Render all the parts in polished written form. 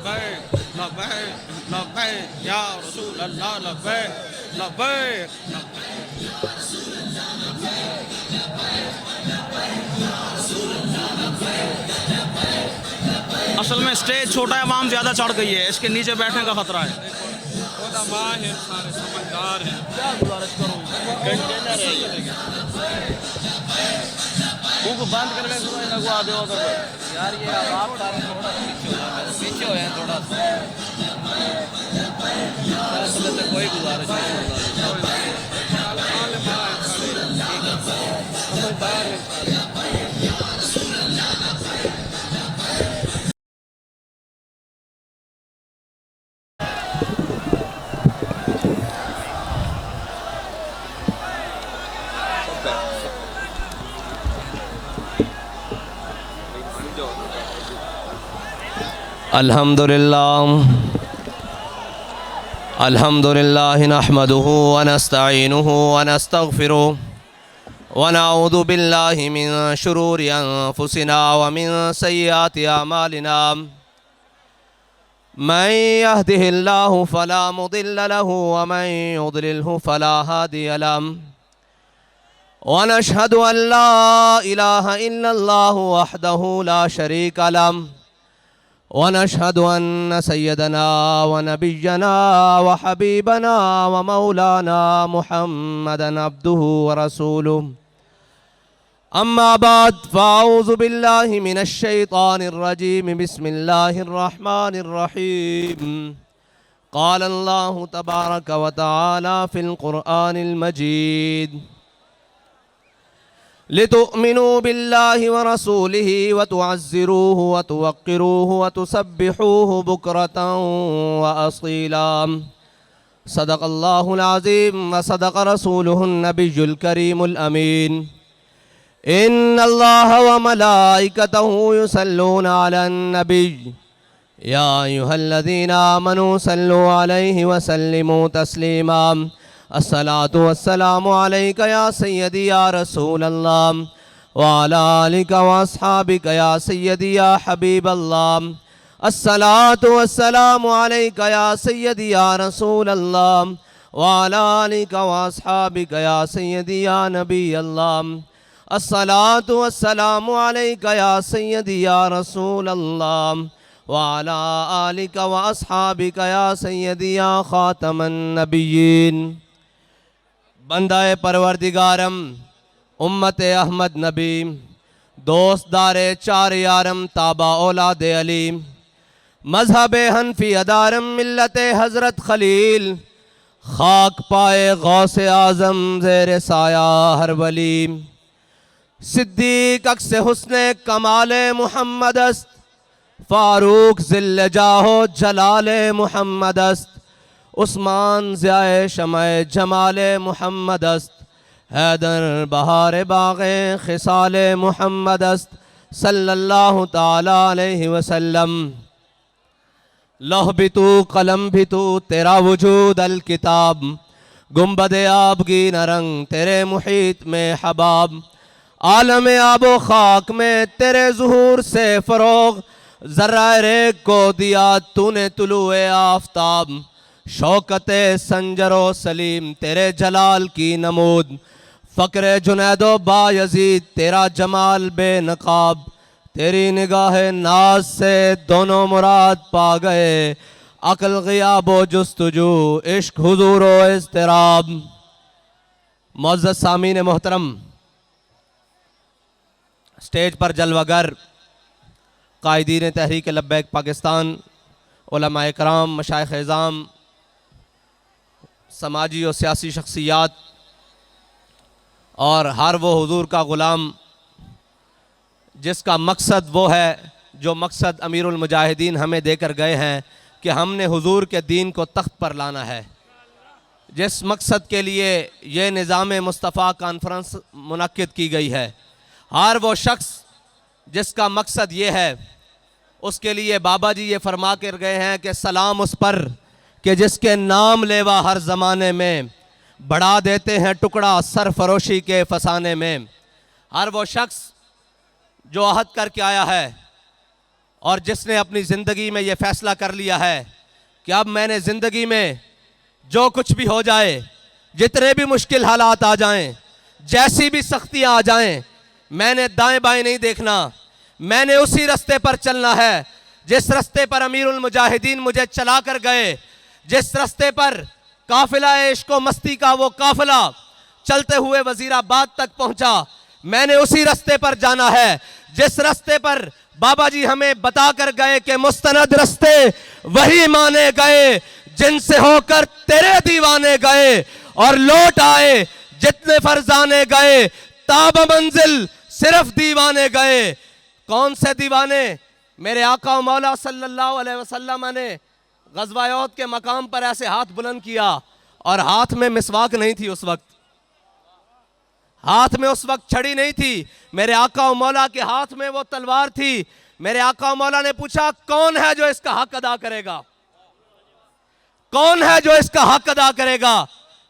لبیک لبیک لبیک یا رسول اللہ لبیک لبیک اصل میں اسٹیج چھوٹا ہے، عوام زیادہ چڑھ گئی ہے، اس کے نیچے بیٹھنے کا خطرہ ہے۔ علماء ہیں، سارے سمجھدار ہیں۔ کیا گزارش کروں، گھنٹے نہ رہے ان کو بند کرنے سے لگو آدھے ہوتا ہے یار یہ عوام سارے تھوڑا پیچھے ہوئے ہیں تھوڑا سا فیصلے سے کوئی گزارش نہیں ہوگا۔ علماء ہیں سارے، سمجھدار ہیں سارے۔ الحمد لله نحمده ونستعينه ونستغفره ونعوذ بالله من شرور أنفسنا ومن سيئات أعمالنا من يهده الله فلا مضل له ومن يضلله فلا هادي له ونشهد أن لا إله إلا الله وحده لا شريك له ونشهد أن سيدنا ونبينا وحبيبنا ومولانا محمدا عبده ورسوله أما بعد فأعوذ بالله من الشيطان الرجيم بسم الله الرحمن الرحيم قال الله تبارك وتعالى في القرآن المجيد لتؤمنوا بالله ورسوله وتعزروه وتوقروه وتسبحوه بكرة وأصيلا صدق الله العظيم وصدق رسوله النبي الكريم الأمين إن الله وملائكته يصلون على النبي يا أيها الذين آمنوا صلوا عليه وسلموا تسليما الصلاة والسلام عليك يا سيدي يا رسول الله وعلى آلك وأصحابك يا سيدي يا حبيب الله الصلاة والسلام عليك يا سيدي يا رسول الله وعلى آلك وأصحابك يا سيدي يا نبي الله الصلاة والسلام عليك يا سيدي يا رسول الله وعلى آلك وأصحابك يا سيدي يا خاتم النبيين بندہ پروردگارم امت احمد نبی دوست دار چار یارم تابع اولاد علی مذہب حنفی ادارم ملت حضرت خلیل خاک پائے غوث اعظم زیر سایہ ہر ولی صدیق عکس حسن کمال محمد است فاروق ذل جاہ جلال محمد است عثمان ضیاء شمع جمال محمد است حیدر بہار باغ خصال محمد است صلی اللہ تعالی علیہ وسلم لوح بھی تو قلم بھی تو تیرا وجود الکتاب گنبد آبگین رنگ تیرے محیط میں حباب عالم آب و خاک میں تیرے ظہور سے فروغ ذرہ ریگ کو دیا تو نے طلوع آفتاب شوکت سنجر و سلیم تیرے جلال کی نمود فقر جنید و بایزید تیرا جمال بے نقاب تیری نگاہ ناز سے دونوں مراد پا گئے عقل غیاب و جستجو عشق حضور و اضطراب معزز سامعین محترم سٹیج پر جلوہ گر قائدین تحریک لبیک پاکستان علماء کرام مشائخ اعظام سماجی و سیاسی شخصیات اور ہر وہ حضور کا غلام جس کا مقصد وہ ہے جو مقصد امیر المجاہدین ہمیں دے کر گئے ہیں کہ ہم نے حضور کے دین کو تخت پر لانا ہے، جس مقصد کے لیے یہ نظام مصطفیٰ کانفرنس منعقد کی گئی ہے، ہر وہ شخص جس کا مقصد یہ ہے اس کے لیے بابا جی یہ فرما کر گئے ہیں کہ سلام اس پر کہ جس کے نام لیوا ہر زمانے میں بڑھا دیتے ہیں ٹکڑا سرفروشی کے فسانے میں۔ ہر وہ شخص جو عہد کر کے آیا ہے اور جس نے اپنی زندگی میں یہ فیصلہ کر لیا ہے کہ اب میں نے زندگی میں جو کچھ بھی ہو جائے، جتنے بھی مشکل حالات آ جائیں، جیسی بھی سختیاں آ جائیں، میں نے دائیں بائیں نہیں دیکھنا، میں نے اسی رستے پر چلنا ہے جس رستے پر امیر المجاہدین مجھے چلا کر گئے، جس رستے پر قافلہ عشق و مستی کا وہ قافلہ چلتے ہوئے وزیر آباد تک پہنچا، میں نے اسی رستے پر جانا ہے جس رستے پر بابا جی ہمیں بتا کر گئے کہ مستند رستے وہی مانے گئے جن سے ہو کر تیرے دیوانے گئے، اور لوٹ آئے جتنے فرزانے گئے، تاب منزل صرف دیوانے گئے۔ کون سے دیوانے؟ میرے آقا و مولا صلی اللہ علیہ وسلم نے غزوہ احد کے مقام پر ایسے ہاتھ بلند کیا، اور ہاتھ میں مسواک نہیں تھی اس وقت، ہاتھ میں اس وقت چھڑی نہیں تھی، میرے آقا و مولا کے ہاتھ میں وہ تلوار تھی۔ میرے آقا و مولا نے پوچھا کون ہے جو اس کا حق ادا کرے گا، کون ہے جو اس کا حق ادا کرے گا؟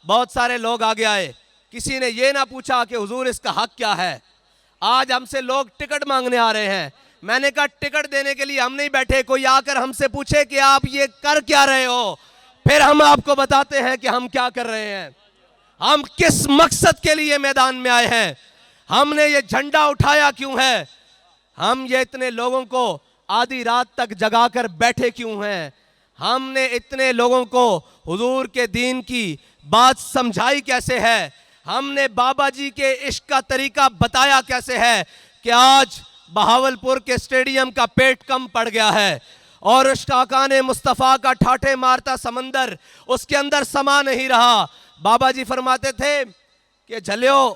بہت سارے لوگ آگے آئے، کسی نے یہ نہ پوچھا کہ حضور اس کا حق کیا ہے۔ آج ہم سے لوگ ٹکٹ مانگنے آ رہے ہیں، میں نے کہا ٹکٹ دینے کے لیے ہم نہیں بیٹھے، کوئی آ کر ہم سے پوچھے کہ آپ یہ کر کیا رہے ہو، پھر ہم آپ کو بتاتے ہیں کہ ہم کیا کر رہے ہیں، ہم کس مقصد کے لیے میدان میں آئے ہیں، ہم نے یہ جھنڈا اٹھایا کیوں ہے، ہم یہ اتنے لوگوں کو آدھی رات تک جگا کر بیٹھے کیوں ہیں، ہم نے اتنے لوگوں کو حضور کے دین کی بات سمجھائی کیسے ہے، ہم نے بابا جی کے عشق کا طریقہ بتایا کیسے ہے کہ آج بہاولپور کے اسٹیڈیم کا پیٹ کم پڑ گیا ہے، اور اشتاقان مصطفیٰ کا ٹھاٹھے مارتا سمندر اس کے اندر سما نہیں رہا۔ بابا جی فرماتے تھے کہ جھلیو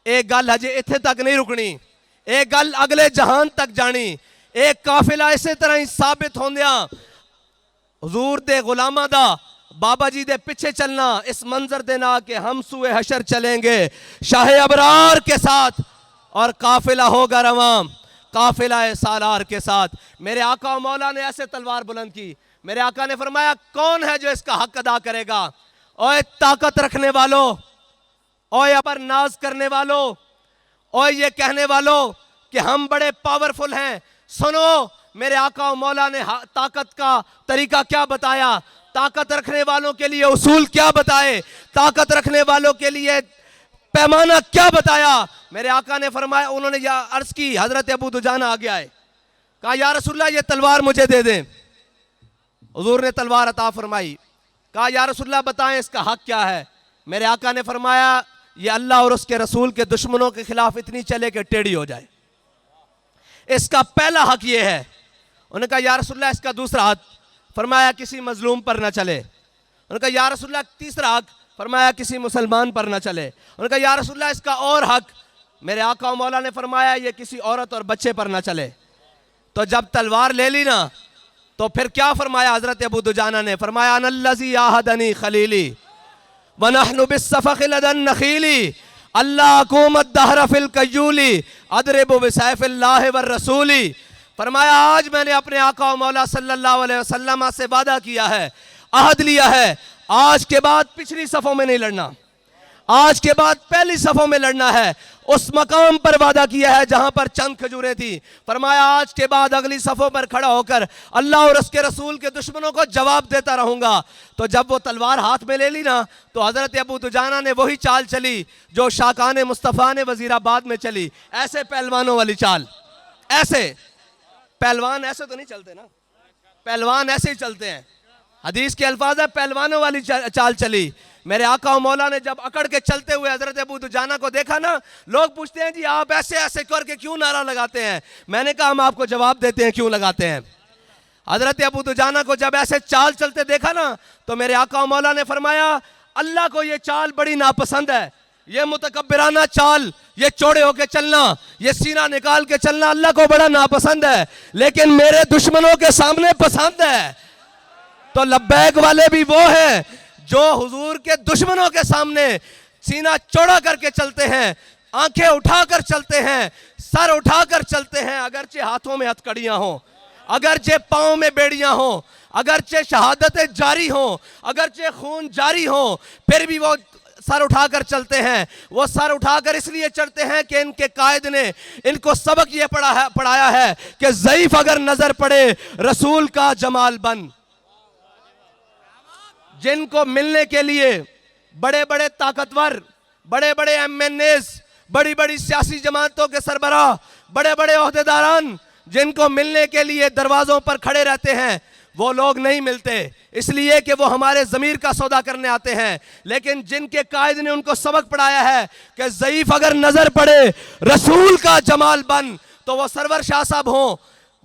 ایک گل ہجے اتھے تک نہیں رکنی، ایک گل اگلے جہان تک جانی، ایک قافلہ اسی طرح ہی ثابت ہوندیاں حضور دے غلامہ دا بابا جی دے پیچھے چلنا اس منظر دینا کہ ہم سوئے حشر چلیں گے شاہ ابرار کے ساتھ، اور قافلہ ہوگا رواں قافلہ سالار کے ساتھ۔ میرے آقا و مولا نے ایسے تلوار بلند کی، میرے آقا نے فرمایا کون ہے جو اس کا حق ادا کرے گا؟ اوے طاقت رکھنے والوں، اوے ابر ناز کرنے والوں، اوے یہ کہنے والوں کہ ہم بڑے پاورفل ہیں، سنو میرے آقا و مولا نے طاقت کا طریقہ کیا بتایا، طاقت رکھنے والوں کے لیے اصول کیا بتائے، طاقت رکھنے والوں کے لیے پیمانہ کیا بتایا۔ میرے آقا نے فرمایا، انہوں نے عرض کی، حضرت ابو دجانہ آگے آئے، کہا یا رسول اللہ یہ تلوار مجھے دے دیں، حضور نے تلوار عطا فرمائی، کہا یا رسول اللہ بتائیں اس کا حق کیا ہے۔ میرے آقا نے فرمایا یہ اللہ اور اس کے رسول کے دشمنوں کے خلاف اتنی چلے کہ ٹیڑھی ہو جائے، اس کا پہلا حق یہ ہے۔ انہوں نے کہا یا رسول اللہ اس کا دوسرا حق، فرمایا کسی مظلوم پر نہ چلے۔ انہوں نے کہا یا رسول اللہ تیسرا حق، فرمایا کسی مسلمان پر نہ چلے۔ انہوں نے کہا یا رسول اللہ اس کا اور حق، میرے آقا و مولا نے فرمایا یہ کسی عورت اور بچے پر نہ چلے۔ تو جب تلوار لے لی نا تو پھر کیا فرمایا حضرت ابو دجانہ نے؟ فرمایا ان الذی عاہدنی خلیلی ونحن بالصفق لدى النخیل اللہ اقوم الدہر فی القیول اضرب بسیف اللہ والرسول۔ فرمایا آج میں نے اپنے آقا و مولا صلی اللہ علیہ وسلم سے وعدہ کیا ہے، عہد لیا ہے، آج کے بعد پچھلی صفوں میں نہیں لڑنا، آج کے بعد پہلی صفوں میں لڑنا ہے۔ اس مقام پر وعدہ کیا ہے جہاں پر چند کھجوریں تھی، فرمایا آج کے بعد اگلی صفوں پر کھڑا ہو کر اللہ اور اس کے رسول کے دشمنوں کو جواب دیتا رہوں گا۔ تو جب وہ تلوار ہاتھ میں لے لی نا تو حضرت ابو دجانہ نے وہی چال چلی جو شاکان مصطفیٰ نے وزیر آباد میں چلی، ایسے پہلوانوں والی چال۔ ایسے پہلوان ایسے تو نہیں چلتے نا، پہلوان ایسے ہی چلتے ہیں، حدیث کے الفاظ ہے پہلوانوں والی چال چلی۔ میرے آقا و مولا نے جب اکڑ کے چلتے ہوئے حضرت ابو دجانہ کو دیکھا نا، لوگ پوچھتے ہیں جی آپ ایسے ایسے کر کے کیوں نعرہ لگاتے ہیں؟ میں نے کہا ہم آپ کو جواب دیتے ہیں کیوں لگاتے ہیں۔ حضرت ابو دجانہ کو جب ایسے چال چلتے دیکھا نا تو میرے آقا و مولا نے فرمایا اللہ کو یہ چال بڑی ناپسند ہے، یہ متکبرانہ چال، یہ چوڑے ہو کے چلنا، یہ سینہ نکال کے چلنا اللہ کو بڑا ناپسند ہے، لیکن میرے دشمنوں کے سامنے پسند ہے۔ تو لبیک والے بھی وہ ہیں جو حضور کے دشمنوں کے سامنے سینہ چوڑا کر کے چلتے ہیں، آنکھیں اٹھا کر چلتے ہیں، سر اٹھا کر چلتے ہیں، اگرچہ ہاتھوں میں ہتھکڑیاں ہوں، اگرچہ پاؤں میں بیڑیاں ہوں، اگرچہ شہادتیں جاری ہوں، اگرچہ خون جاری ہوں، پھر بھی وہ سر اٹھا کر چلتے ہیں، وہ سر اٹھا کر اس لیے چڑھتے ہیں کہ ان کے قائد نے ان کو سبق یہ پڑھایا ہے کہ ضعیف اگر نظر پڑے رسول کا جمال بن. جن کو ملنے کے لیے بڑے بڑے طاقتور، بڑے بڑے ایم این ایز، بڑی بڑی سیاسی جماعتوں کے سربراہ، بڑے بڑے عہدیداران جن کو ملنے کے لیے دروازوں پر کھڑے رہتے ہیں، وہ لوگ نہیں ملتے اس لیے کہ وہ ہمارے ضمیر کا سودا کرنے آتے ہیں. لیکن جن کے قائد نے ان کو سبق پڑھایا ہے کہ ضعیف اگر نظر پڑے رسول کا جمال بن، تو وہ سرور شاہ صاحب ہوں،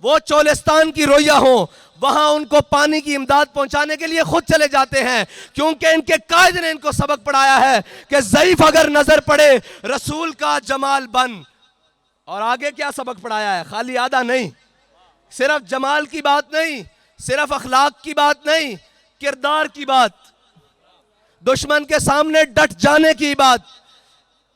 وہ چولستان کی رویا ہوں، وہاں ان کو پانی کی امداد پہنچانے کے لیے خود چلے جاتے ہیں، کیونکہ ان کے قائد نے ان کو سبق پڑھایا ہے کہ ضعیف اگر نظر پڑے رسول کا جمال بن. اور آگے کیا سبق پڑھایا ہے؟ خالی آدھا نہیں، صرف جمال کی بات نہیں، صرف اخلاق کی بات نہیں، کردار کی بات، دشمن کے سامنے ڈٹ جانے کی بات.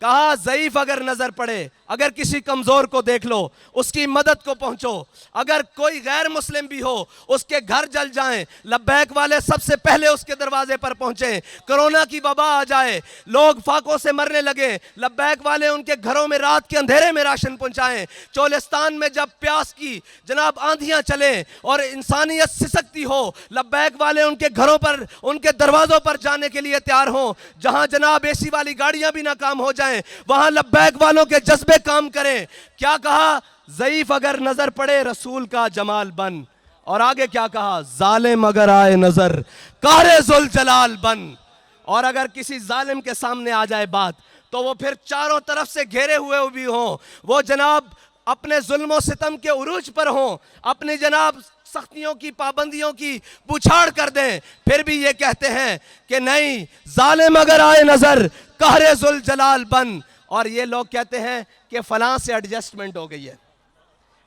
کہا ضعیف اگر نظر پڑے، اگر کسی کمزور کو دیکھ لو، اس کی مدد کو پہنچو. اگر کوئی غیر مسلم بھی ہو، اس کے گھر جل جائیں، لبیک والے سب سے پہلے اس کے دروازے پر پہنچیں. کرونا کی وبا آ جائے، لوگ فاقوں سے مرنے لگے، لبیک والے ان کے گھروں میں رات کے اندھیرے میں راشن پہنچائیں. چولستان میں جب پیاس کی جناب آندھیاں چلیں اور انسانیت سسکتی ہو، لبیک والے ان کے گھروں پر، ان کے دروازوں پر جانے کے لیے تیار ہوں. جہاں جناب اے سی والی گاڑیاں بھی ناکام ہو جائیں، وہاں لبیک والوں کے جذبے کام کریں. کیا کہا؟ ضعیف اگر نظر پڑے رسول کا جمال بن. اور آگے کیا کہا؟ ظالم اگر آئے نظر قہر ذوالجلال بن. اور اگر کسی ظالم کے سامنے آ جائے بات، تو وہ پھر چاروں طرف سے گھیرے ہوئے بھی ہوں، وہ جناب اپنے ظلم و ستم کے عروج پر ہوں، اپنی جناب سختیوں کی پابندیوں کی پوچھاڑ کر دیں، پھر بھی یہ کہتے ہیں کہ نہیں، ظالم اگر آئے نظر قہر ذوالجلال بن. اور یہ لوگ کہتے ہیں کہ فلاں سے ایڈجسٹمنٹ ہو گئی ہے،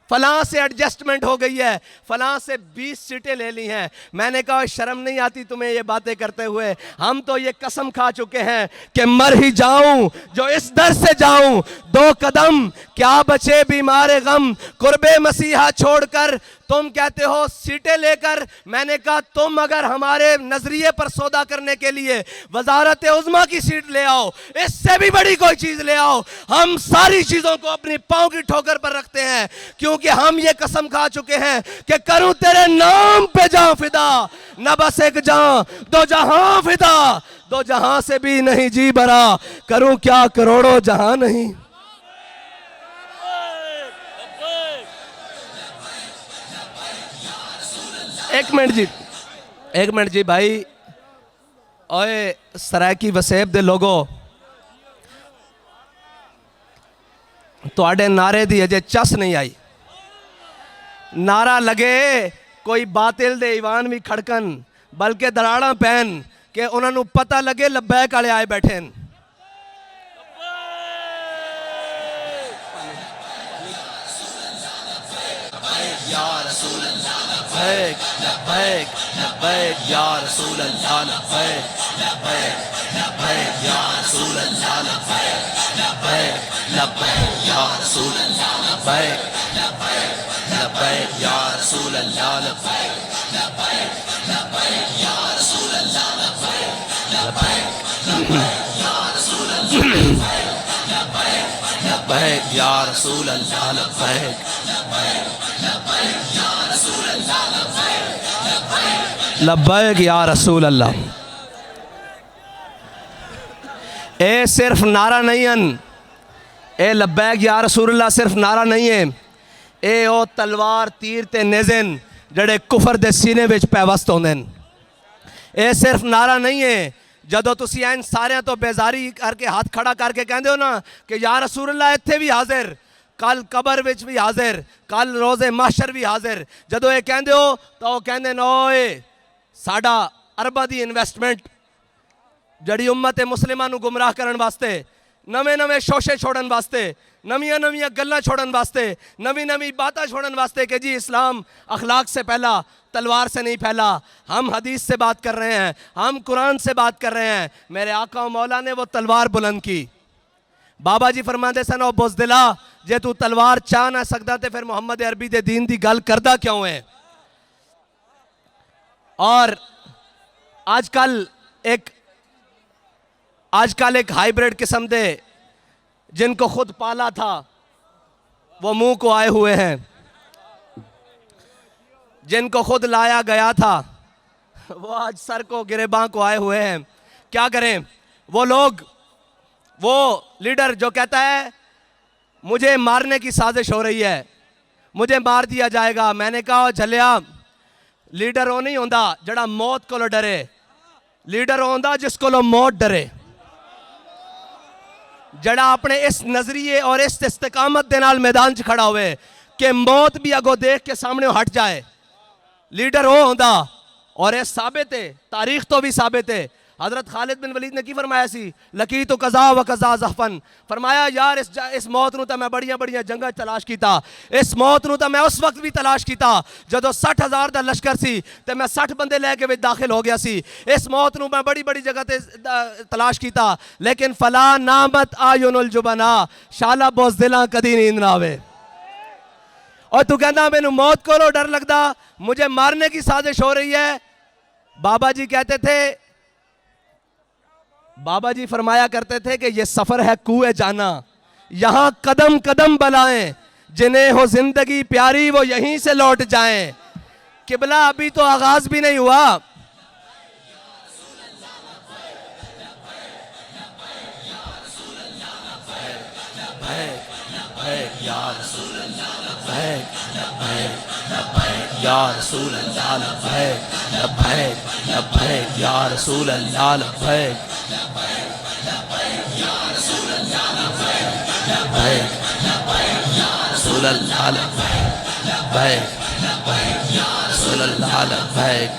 فلاں سے ایڈجسٹمنٹ ہو گئی ہے، فلاں سے 20 سیٹیں لے لی ہیں. میں نے کہا شرم نہیں آتی تمہیں یہ باتیں کرتے ہوئے؟ ہم تو یہ قسم کھا چکے ہیں کہ مر ہی جاؤں جو اس در سے جاؤں، 2 قدم کیا بچے بیمار غم، قرب مسیحا چھوڑ کر تم کہتے ہو سیٹیں لے کر. میں نے کہا تم اگر ہمارے نظریے پر سودا کرنے کے لیے وزارت عظمیٰ کی سیٹ لے آؤ، اس سے بھی بڑی کوئی چیز لے آؤ، ہم ساری چیزوں کو اپنی پاؤں کی ٹھوکر پر رکھتے ہیں، کیونکہ ہم یہ قسم کھا چکے ہیں کہ کروں تیرے نام پہ جان فدا، نہ بس ایک جان 2 جہاں فدا، 2 جہاں سے بھی نہیں جی بھرا، کروں کیا کروڑوں جہاں نہیں. ایک منٹ جی بھائی، اوے سرائکی وسیب دے لوگو، تو آڑے نعرے دی اجے چس نہیں آئی. نعرہ لگے کوئی باطل دے ایوان بھی کھڑکن، بلکہ دراڑاں پہن کہ انہوں نے پتہ لگے لبیک آلے آئے بیٹھیں. یا رسول اللہ لبیک لبیک لبیک یا رسول اللہ لبیک لبیک لبیک یا رسول اللہ لبیک لبیک لبیک یا رسول اللہ لبیک لبیک لبیک یا رسول اللہ لبیک لبیک لبیک یا رسول اللہ لبیک لبیک یا رسول اللہ لبیک یا رسول اللہ لبیک لبیک یا رسول اللہ. اے صرف نعرہ نہیں ہیں، اے لبیک یا رسول اللہ صرف نعرہ نہیں ہے، اے او تلوار تیر تے نیزن جڑے کفر دے سینے وچ پیوست ہوندے ہیں. اے صرف نعرہ نہیں ہے، جدو تسی این سارے تو بیزاری کر کے ہاتھ کھڑا کر کے کہندے ہو نا کہ یا رسول اللہ اتھے بھی حاضر، کل قبر وچ بھی حاضر، کل روز محشر بھی حاضر. جدو یہ کہندے ہو تو وہ کہندے نوئے ساڑا اربہ دی انویسٹمنٹ جڑی امت مسلمہ نو گمراہ کرن واسطے، نویں شوشے چھوڑن واسطے، نویاں گلاں چھوڑن واسطے، نویں باتاں چھوڑن واسطے کہ جی اسلام اخلاق سے پہلا، تلوار سے نہیں پھیلا. ہم حدیث سے بات کر رہے ہیں، ہم قرآن سے بات کر رہے ہیں. میرے آقا و مولا نے وہ تلوار بلند کی. بابا جی فرماندے سن او بزدلا جے تو تلوار چاہ نہ سکتا تے پھر محمد عربی دے دین دی گل کردہ کیوں ہے. اور آج کل ایک آج کل ایک ہائیبریڈ قسم دے جن کو خود پالا تھا وہ منہ کو آئے ہوئے ہیں، جن کو خود لایا گیا تھا وہ آج سر کو گریباں کو آئے ہوئے ہیں۔ کیا کریں؟ وہ لوگ، وہ لیڈر جو کہتا ہے مجھے مارنے کی سازش ہو رہی ہے، مجھے مار دیا جائے گا، میں نے کہا جھلیا لیڈر وہ نہیں ہوندا جڑا موت کو ڈرے، لیڈر ہوندا جس کو موت ڈرے، جڑا اپنے اس نظریے اور اس استقامت دے نال میدان چ کھڑا ہوئے کہ موت بھی اگو دیکھ کے سامنے ہٹ جائے، لیڈر وہ ہوندا۔ اور یہ ثابت ہے، تاریخ تو بھی ثابت ہے۔ حضرت خالد بن ولید نے کی فرمایا سی، لقیت قضا و قضا زحفن، فرمایا یار اس موت نو تا میں بڑیاں بڑیاں جنگاں تلاش کیتا، اس موت نو تا میں اس وقت بھی تلاش کیتا جدو 60,000 دا لشکر سی تے میں 60 بندے لے کے داخل ہو گیا سی، اس موت نو میں بڑی بڑی جگہ تے تلاش کیتا، لیکن فلا نامت آیون الجبنا، شالا بوزدلاں کدی نیند نہ آوے۔ اور تو کہنا میں نو موت کو ڈر لگدا، مجھے مارنے کی سازش ہو رہی ہے۔ بابا جی کہتے تھے، بابا جی فرمایا کرتے تھے کہ یہ سفر ہے کوہ جانا، یہاں قدم قدم بلائیں، جنہیں ہو زندگی پیاری وہ یہیں سے لوٹ جائیں۔ قبلہ ابھی تو آغاز بھی نہیں ہوا۔ یا رسول اللہ لبیک لبیک لبیک یا رسول اللہ لبیک رسول اللہ لبیک رسول اللہ لبیک لبیک یا رسول اللہ لبیک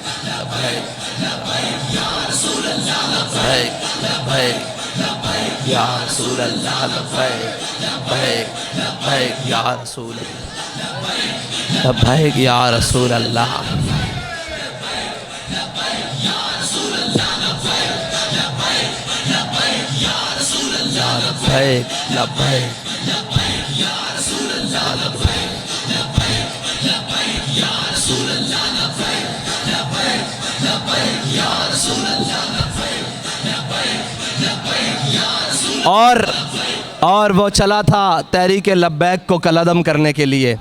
لبیک یا رسول اللہ لبیک یا رسول اللہ لبیک لبیک یا رسول اللہ لبیک لبیک یا رسول اللہ لبیک یا رسول اللہ اور وہ چلا تھا تحریک لبیک کو کالعدم کرنے کے لیے۔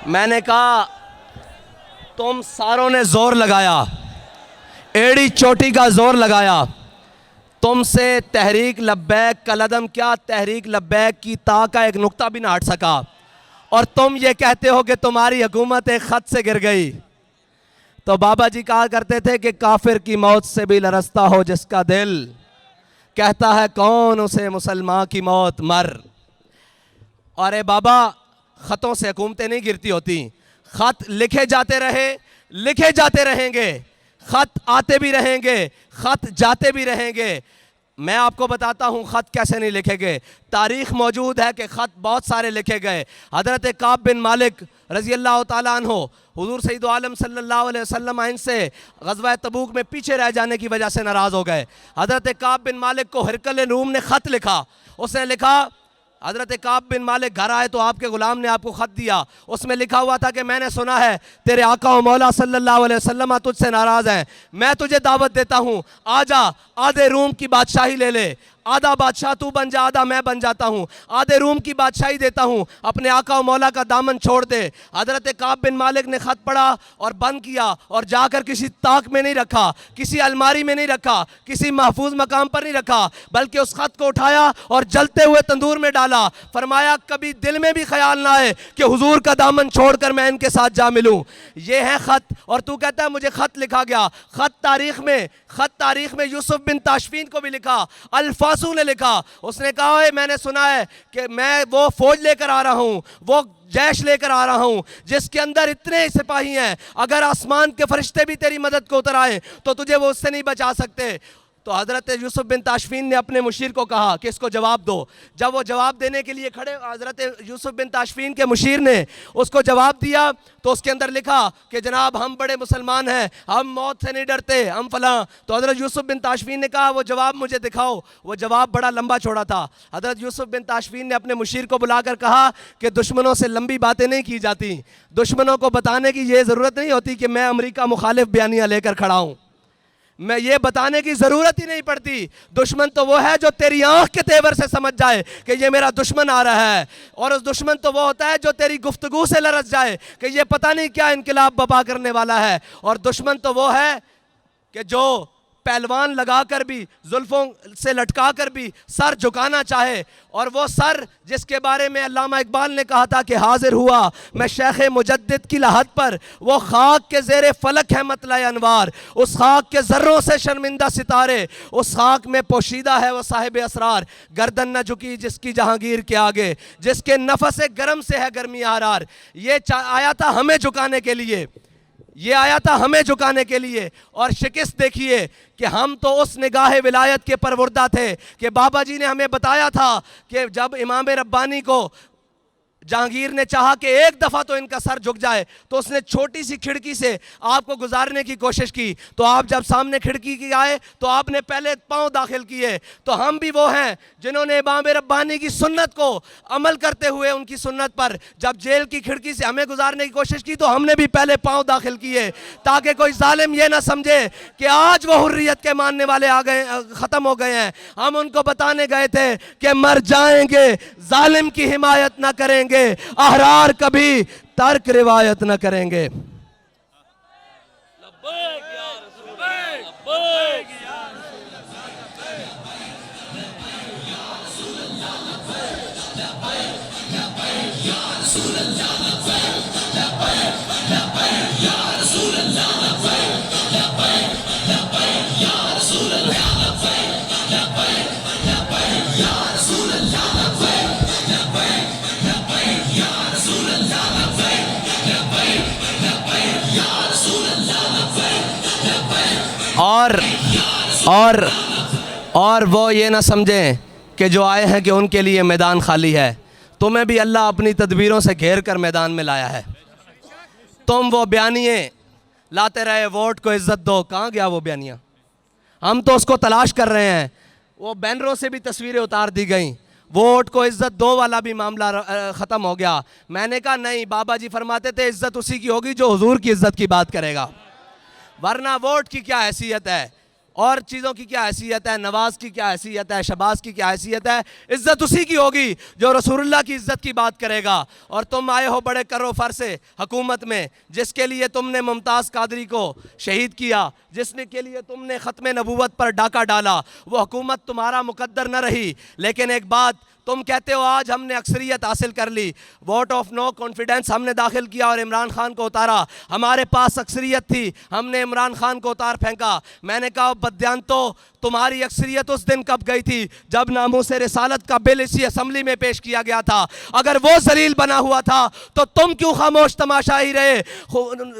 میں نے کہا تم ساروں نے زور لگایا، ایڑی چوٹی کا زور لگایا، تم سے تحریک لبیک کالعدم کیا تحریک لبیک کی تا کا ایک نقطہ بھی نہ ہٹ سکا، اور تم یہ کہتے ہو کہ تمہاری حکومت ایک خط سے گر گئی۔ تو بابا جی کہا کرتے تھے کہ کافر کی موت سے بھی لرزتا ہو جس کا دل، کہتا ہے کون اسے مسلمان کی موت مر۔ اور اے بابا، خطوں سے حکومتیں نہیں گرتی ہوتی، خط لکھے جاتے رہے، لکھے جاتے رہیں گے، خط آتے بھی رہیں گے، خط جاتے بھی رہیں گے۔ میں آپ کو بتاتا ہوں خط کیسے نہیں لکھے گئے۔ تاریخ موجود ہے کہ خط بہت سارے لکھے گئے۔ حضرت کعب بن مالک رضی اللہ تعالیٰ عنہ حضور سید عالم صلی اللہ علیہ وسلم ان سے غزوہ تبوک میں پیچھے رہ جانے کی وجہ سے ناراض ہو گئے۔ حضرت کعب بن مالک کو ہرقل روم نے خط لکھا، اس نے لکھا، حضرت کعب بن مالک گھر آئے تو آپ کے غلام نے آپ کو خط دیا، اس میں لکھا ہوا تھا کہ میں نے سنا ہے تیرے آقا و مولا صلی اللہ علیہ وسلم تجھ سے ناراض ہیں، میں تجھے دعوت دیتا ہوں، آجا آدھے روم کی بادشاہی لے لے، آدھا بادشاہ تو بن جا، آدھا میں بن جاتا ہوں، آدھے روم کی بادشاہی دیتا ہوں، اپنے آقا و مولا کا دامن چھوڑ دے۔ حضرت کعب بن مالک نے خط پڑھا اور بند کیا، اور جا کر کسی طاق میں نہیں رکھا، کسی الماری میں نہیں رکھا، کسی محفوظ مقام پر نہیں رکھا، بلکہ اس خط کو اٹھایا اور جلتے ہوئے تندور میں ڈالا۔ فرمایا کبھی دل میں بھی خیال نہ آئے کہ حضور کا دامن چھوڑ کر میں ان کے ساتھ جا ملوں۔ یہ ہے خط، اور تو کہتا ہے مجھے خط لکھا گیا۔ خط تاریخ میں یوسف بن تاشفین کو بھی لکھا، الفاسو نے لکھا، اس نے کہا ہے میں نے سنا ہے کہ میں وہ فوج لے کر آ رہا ہوں، وہ جیش لے کر آ رہا ہوں جس کے اندر اتنے سپاہی ہیں، اگر آسمان کے فرشتے بھی تیری مدد کو اتر آئیں تو تجھے وہ اس سے نہیں بچا سکتے۔ تو حضرت یوسف بن تاشفین نے اپنے مشیر کو کہا کہ اس کو جواب دو۔ جب وہ جواب دینے کے لیے کھڑے، حضرت یوسف بن تاشفین کے مشیر نے اس کو جواب دیا تو اس کے اندر لکھا کہ جناب ہم بڑے مسلمان ہیں، ہم موت سے نہیں ڈرتے، ہم فلاں۔ تو حضرت یوسف بن تاشفین نے کہا وہ جواب مجھے دکھاؤ۔ وہ جواب بڑا لمبا چوڑا تھا۔ حضرت یوسف بن تاشفین نے اپنے مشیر کو بلا کر کہا کہ دشمنوں سے لمبی باتیں نہیں کی جاتی، دشمنوں کو بتانے کی یہ ضرورت نہیں ہوتی کہ میں امریکہ مخالف بیانیہ لے کر کھڑا ہوں، میں یہ بتانے کی ضرورت ہی نہیں پڑتی. دشمن تو وہ ہے جو تیری آنکھ کے تیور سے سمجھ جائے کہ یہ میرا دشمن آ رہا ہے, اور اس دشمن تو وہ ہوتا ہے جو تیری گفتگو سے لرز جائے کہ یہ پتہ نہیں کیا انقلاب برپا کرنے والا ہے. اور دشمن تو وہ ہے کہ جو پہلوان لگا کر بھی, زلفوں سے لٹکا کر بھی سر جھکانا چاہے, اور وہ سر جس کے بارے میں علامہ اقبال نے کہا تھا کہ حاضر ہوا میں شیخ مجدد کی لحد پر, وہ خاک کے زیر فلک ہے مطلع انوار, اس خاک کے ذروں سے شرمندہ ستارے, اس خاک میں پوشیدہ ہے وہ صاحب اسرار, گردن نہ جھکی جس کی جہانگیر کے آگے, جس کے نفس گرم سے ہے گرمی آرار. یہ آیا تھا ہمیں جھکانے کے لیے, یہ آیا تھا ہمیں جھکانے کے لیے. اور شکست دیکھیے کہ ہم تو اس نگاہ ولایت کے پروردہ تھے کہ بابا جی نے ہمیں بتایا تھا کہ جب امام ربانی کو جہانگیر نے چاہا کہ ایک دفعہ تو ان کا سر جھک جائے, تو اس نے چھوٹی سی کھڑکی سے آپ کو گزارنے کی کوشش کی, تو آپ جب سامنے کھڑکی کی آئے تو آپ نے پہلے پاؤں داخل کیے. تو ہم بھی وہ ہیں جنہوں نے امام ربانی کی سنت کو عمل کرتے ہوئے ان کی سنت پر جب جیل کی کھڑکی سے ہمیں گزارنے کی کوشش کی تو ہم نے بھی پہلے پاؤں داخل کیے, تاکہ کوئی ظالم یہ نہ سمجھے کہ آج وہ حریت کے ماننے والے آ گئے, ختم ہو گئے ہیں. ہم ان کو بتانے گئے تھے کہ مر جائیں گے, ظالم کی حمایت نہ کریں گے, احرار کبھی ترک روایت نہ کریں گے. اور وہ یہ نہ سمجھیں کہ جو آئے ہیں کہ ان کے لیے میدان خالی ہے. تمہیں بھی اللہ اپنی تدبیروں سے گھیر کر میدان میں لایا ہے. تم وہ بیانیے لاتے رہے ووٹ کو عزت دو, کہاں گیا وہ بیانیہ؟ ہم تو اس کو تلاش کر رہے ہیں. وہ بینروں سے بھی تصویریں اتار دی گئیں, ووٹ کو عزت دو والا بھی معاملہ ختم ہو گیا. میں نے کہا نہیں, بابا جی فرماتے تھے عزت اسی کی ہوگی جو حضور کی عزت کی بات کرے گا, ورنہ ووٹ کی کیا حیثیت ہے, اور چیزوں کی کیا حیثیت ہے, نواز کی کیا حیثیت ہے, شہباز کی کیا حیثیت ہے. عزت اسی کی ہوگی جو رسول اللہ کی عزت کی بات کرے گا. اور تم آئے ہو بڑے کر و فر سے حکومت میں, جس کے لیے تم نے ممتاز قادری کو شہید کیا, جس نے کے لیے تم نے ختم نبوت پر ڈاکہ ڈالا. وہ حکومت تمہارا مقدر نہ رہی, لیکن ایک بات تم کہتے ہو آج ہم نے اکثریت حاصل کر لی, ووٹ آف نو کانفیڈنس ہم نے داخل کیا اور عمران خان کو اتارا. ہمارے پاس اکثریت تھی, ہم نے عمران خان کو اتار پھینکا. میں نے کہا بدیانتو, تمہاری اکثریت اس دن کب گئی تھی جب ناموس رسالت کا بل اسی اسمبلی میں پیش کیا گیا تھا. اگر وہ ذلیل بنا ہوا تھا تو تم کیوں خاموش تماشا ہی رہے؟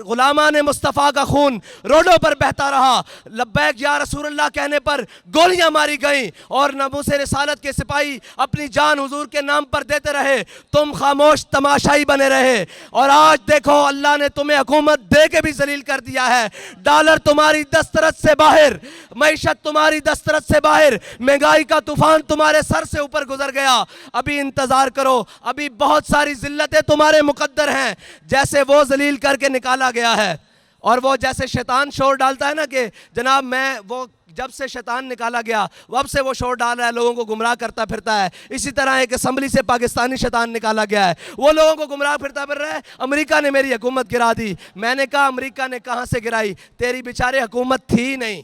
غلامان مصطفیٰ کا خون روڈوں پر بہتا رہا, لبیک یا رسول اللہ کہنے پر گولیاں ماری گئیں, اور ناموس رسالت کے سپاہی اپنی جان حضور کے نام پر دیتے رہے. تم خاموش تماشائی بنے رہے, اور آج دیکھو اللہ نے تمہیں حکومت دے کے بھی ذلیل کر دیا ہے. ڈالر تمہاری دسترس سے باہر, معیشت تمہاری دسترس سے باہر, مہنگائی کا طوفان تمہارے سر سے اوپر گزر گیا. ابھی انتظار کرو, ابھی بہت ساری ذلتیں تمہارے مقدر ہیں جیسے وہ ذلیل کر کے نکالا گیا ہے. اور وہ جیسے شیطان شور ڈالتا ہے نا کہ جناب میں وہ جب سے شیطان نکالا گیا اب سے وہ شور ڈال رہا ہے, لوگوں کو گمراہ کرتا پھرتا ہے. اسی طرح ایک اسمبلی سے پاکستانی شیطان نکالا گیا ہے, وہ لوگوں کو گمراہ پھرتا پھر رہا ہے. امریکہ نے میری حکومت گرا دی. میں نے کہا امریکہ نے کہاں سے گرائی, تیری بیچارے حکومت تھی نہیں.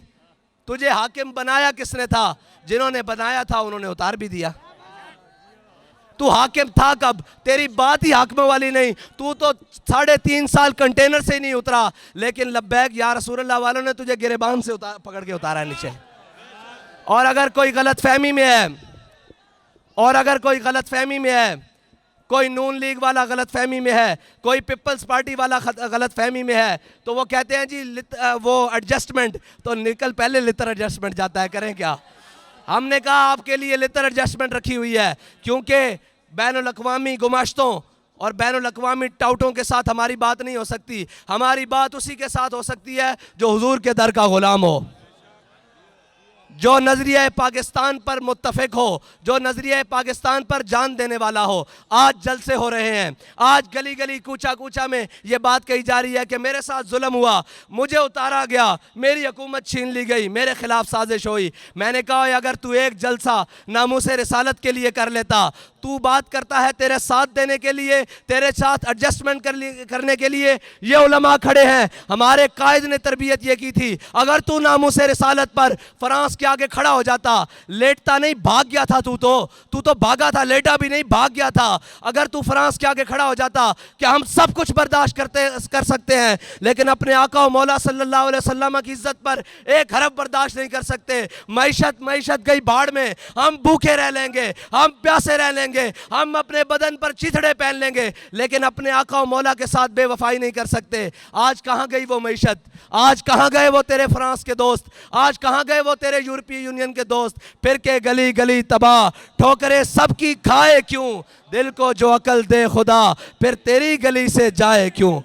تجھے حاکم بنایا کس نے تھا؟ جنہوں نے بنایا تھا انہوں نے اتار بھی دیا. تو حاکم تھا کب؟ تیری بات ہی حاکموں والی نہیں. تو 3.5 سال کنٹینر سے ہی نہیں اترا, لیکن لبیک یا رسول اللہ والوں نے تجھے گریبان سے پکڑ کے اتارا ہے نیچے. اور اگر کوئی غلط فہمی میں ہے, کوئی نون لیگ والا غلط فہمی میں ہے, کوئی پیپلز پارٹی والا غلط فہمی میں ہے, تو وہ کہتے ہیں جی وہ ایڈجسٹمنٹ, تو نکل پہلے لتر ایڈجسٹمنٹ جاتا ہے, کریں کیا؟ ہم نے کہا آپ کے لیے لتر ایڈجسٹمنٹ رکھی ہوئی ہے, کیونکہ بین الاقوامی گماشتوں اور بین الاقوامی ٹاؤٹوں کے ساتھ ہماری بات نہیں ہو سکتی. ہماری بات اسی کے ساتھ ہو سکتی ہے جو حضور کے در کا غلام ہو. جو نظریہ پاکستان پر متفق ہو، جو نظریہ پاکستان پر جان دینے والا ہو، آج جلسے ہو رہے ہیں، آج گلی گلی کوچہ کوچہ میں یہ بات کہی جا رہی ہے کہ میرے ساتھ ظلم ہوا، مجھے اتارا گیا، میری حکومت چھین لی گئی، میرے خلاف سازش ہوئی۔ میں نے کہا اگر تو ایک جلسہ ناموس رسالت کے لیے کر لیتا، تو بات کرتا ہے تیرے ساتھ دینے کے لیے، تیرے ساتھ ایڈجسٹمنٹ کرنے کے لیے یہ علماء کھڑے ہیں۔ ہمارے قائد نے تربیت یہ کی تھی، اگر تو ناموس رسالت پر فرانس کے آگے کھڑا ہو جاتا، لیٹتا نہیں، بھاگ گیا تھا تو بھاگا تھا، لیٹا بھی نہیں، بھاگ گیا تھا۔ اگر تو فرانس کے آگے کھڑا ہو جاتا کہ ہم سب کچھ برداشت کر سکتے ہیں لیکن اپنے آقا و مولا صلی اللہ علیہ وسلم کی عزت پر ایک حرف برداشت نہیں کر سکتے، معیشت گئی بھاڑ میں، ہم بھوکے رہ لیں گے، ہم پیاسے رہ لیں گے، ہم اپنے بدن پر چیتھڑے پہن لیں گے لیکن اپنے آقا و مولا کے ساتھ بے وفائی نہیں کر سکتے۔ آج کہاں گئی وہ معیشت؟ آج کہاں گئے وہ تیرے فرانس کے دوست؟ آج کہاں گئے وہ تیرے یورپی یونین کے دوست؟ پھر کے گلی گلی تباہ، ٹھوکریں سب کی کھائے کیوں؟ دل کو جو عقل دے خدا، پھر تیری گلی سے جائے کیوں؟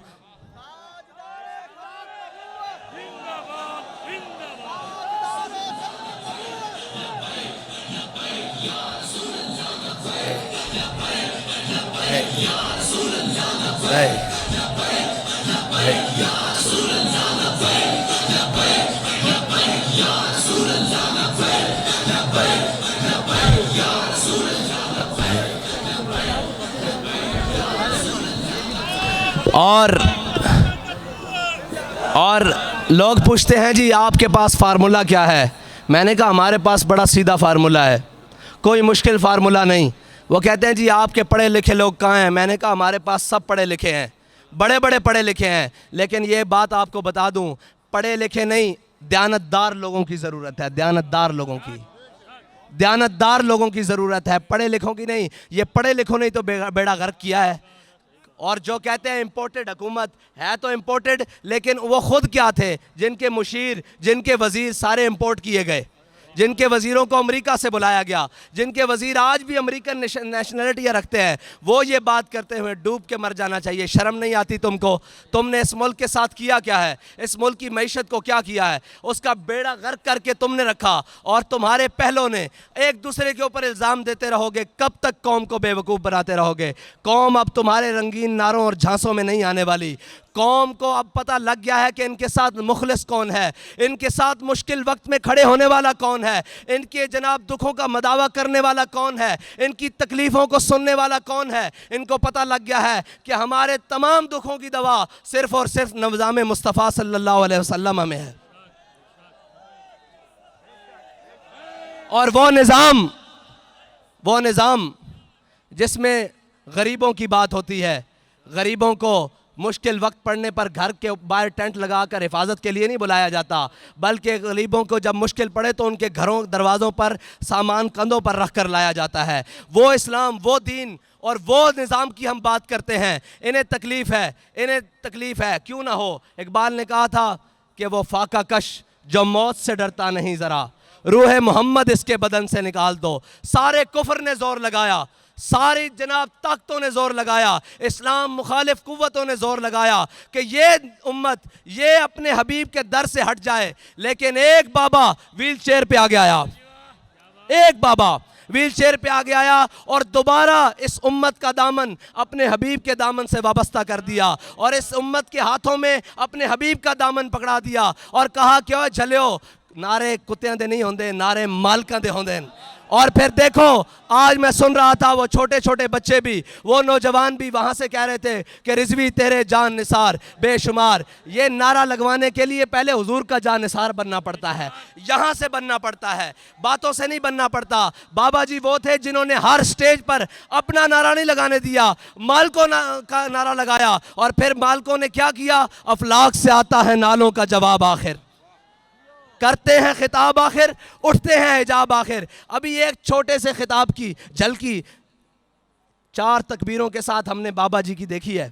اور لوگ پوچھتے ہیں جی آپ کے پاس فارمولہ کیا ہے؟ میں نے کہا ہمارے پاس بڑا سیدھا فارمولہ ہے، کوئی مشکل فارمولہ نہیں۔ وہ کہتے ہیں جی آپ کے پڑھے لکھے لوگ کہاں ہیں؟ میں نے کہا ہمارے پاس سب پڑھے لکھے ہیں، بڑے بڑے پڑھے لکھے ہیں، لیکن یہ بات آپ کو بتا دوں، پڑھے لکھے نہیں، دیانتدار لوگوں کی ضرورت ہے، دیانتدار لوگوں کی ضرورت ہے، پڑھے لکھوں کی نہیں۔ یہ پڑھے لکھوں نے تو بیڑا غرق کیا ہے۔ اور جو کہتے ہیں امپورٹڈ حکومت ہے، تو امپورٹڈ، لیکن وہ خود کیا تھے؟ جن کے مشیر، جن کے وزیر سارے امپورٹ کیے گئے، جن کے وزیروں کو امریکہ سے بلایا گیا، جن کے وزیر آج بھی امریکن نیشنلٹیاں رکھتے ہیں، وہ یہ بات کرتے ہوئے ڈوب کے مر جانا چاہیے۔ شرم نہیں آتی تم کو؟ تم نے اس ملک کے ساتھ کیا کیا ہے؟ اس ملک کی معیشت کو کیا کیا ہے؟ اس کا بیڑا غرق کر کے تم نے رکھا، اور تمہارے پہلوں نے ایک دوسرے کے اوپر الزام دیتے رہو گے۔ کب تک قوم کو بے وقوف بناتے رہو گے؟ قوم اب تمہارے رنگین نعروں اور جھانسوں میں نہیں آنے والی۔ قوم کو اب پتہ لگ گیا ہے کہ ان کے ساتھ مخلص کون ہے، ان کے ساتھ مشکل وقت میں کھڑے ہونے والا کون ہے، ان کے جناب دکھوں کا مداوع کرنے والا کون ہے، ان کی تکلیفوں کو سننے والا کون ہے۔ ان کو پتہ لگ گیا ہے کہ ہمارے تمام دکھوں کی دوا صرف اور صرف نظام مصطفیٰ صلی اللہ علیہ وسلم میں ہے۔ اور وہ نظام جس میں غریبوں کی بات ہوتی ہے، غریبوں کو مشکل وقت پڑنے پر گھر کے باہر ٹینٹ لگا کر حفاظت کے لیے نہیں بلایا جاتا، بلکہ غریبوں کو جب مشکل پڑے تو ان کے گھروں دروازوں پر سامان کندھوں پر رکھ کر لایا جاتا ہے۔ وہ اسلام، وہ دین اور وہ نظام کی ہم بات کرتے ہیں۔ انہیں تکلیف ہے، کیوں نہ ہو۔ اقبال نے کہا تھا کہ وہ فاقہ کش جو موت سے ڈرتا نہیں ذرا، روح محمد اس کے بدن سے نکال دو۔ سارے کفر نے زور لگایا، ساری جناب طاقتوں نے زور لگایا، اسلام مخالف قوتوں نے زور لگایا کہ یہ امت یہ اپنے حبیب کے در سے ہٹ جائے، لیکن ایک بابا ویل چیئر پہ آگے آیا، ایک بابا ویل چیئر پہ آگے آیا اور دوبارہ اس امت کا دامن اپنے حبیب کے دامن سے وابستہ کر دیا، اور اس امت کے ہاتھوں میں اپنے حبیب کا دامن پکڑا دیا اور کہا کہ اوہ جھلیو، نعرے کتیاں دے نہیں ہوندے، نعرے مالکاں دے ہوندے۔ اور پھر دیکھو آج میں سن رہا تھا وہ چھوٹے چھوٹے بچے بھی، وہ نوجوان بھی وہاں سے کہہ رہے تھے کہ رضوی تیرے جان نثار بے شمار۔ یہ نعرہ لگوانے کے لیے پہلے حضور کا جان نثار بننا پڑتا ہے، یہاں سے بننا پڑتا ہے، باتوں سے نہیں بننا پڑتا۔ بابا جی وہ تھے جنہوں نے ہر سٹیج پر اپنا نعرہ نہیں لگانے دیا، مالکوں کا نعرہ لگایا، اور پھر مالکوں نے کیا کیا؟ افلاک سے آتا ہے نالوں کا جواب آخر، کرتے ہیں خطاب آخر، اٹھتے ہیں حجاب آخر۔ ابھی ایک چھوٹے سے خطاب کی جھلکی 4 تکبیروں کے ساتھ ہم نے بابا جی کی دیکھی ہے۔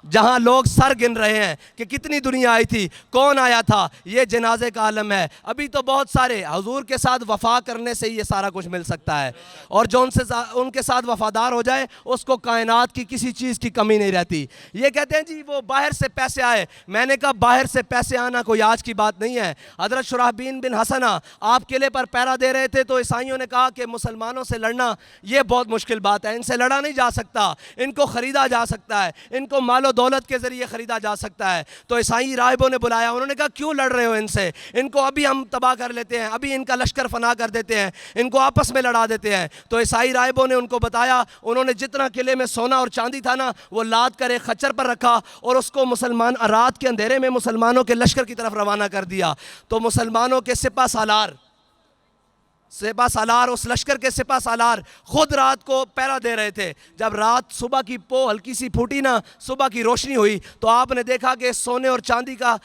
جہاں لوگ سر گن رہے ہیں کہ کتنی دنیا آئی تھی, کون آیا تھا, یہ جنازے کا عالم ہے. ابھی تو بہت سارے حضور کے ساتھ وفا کرنے سے یہ سارا کچھ مل سکتا ہے, اور جو ان کے ساتھ وفادار ہو جائے اس کو کائنات کی کسی چیز کی کمی نہیں رہتی. یہ کہتے ہیں جی وہ باہر سے پیسے آئے. میں نے کہا باہر سے پیسے آنا کوئی آج کی بات نہیں ہے. حضرت شرحبیل بن حسنہ آپ قلعے پر پہرا دے رہے تھے تو عیسائیوں نے کہا کہ مسلمانوں سے لڑنا یہ بہت مشکل بات ہے, ان سے لڑا نہیں جا سکتا, ان کو خریدا جا سکتا ہے, ان کو مال و دولت کے ذریعے خریدا جا سکتا ہے. تو عیسائی راہبوں نے بلایا, انہوں نے کہا کیوں لڑ رہے ہو ان سے, ان کو ابھی ہم تباہ کر لیتے ہیں, ابھی ان کا لشکر فنا کر دیتے ہیں, ان کو آپس میں لڑا دیتے ہیں. تو عیسائی راہبوں نے ان کو بتایا, انہوں نے جتنا قلعے میں سونا اور چاندی تھا نا وہ لاد کر ایک خچر پر رکھا اور اس کو رات کے اندھیرے میں مسلمانوں کے لشکر کی طرف روانہ کر دیا. تو مسلمانوں کے سپہ سالار اس لشکر کے سپہ سالار خود رات کو پہرا دے رہے تھے. جب رات صبح کی ہلکی سی پھوٹی نا, صبح کی روشنی ہوئی تو آپ نے دیکھا کہ سونے اور چاندی کا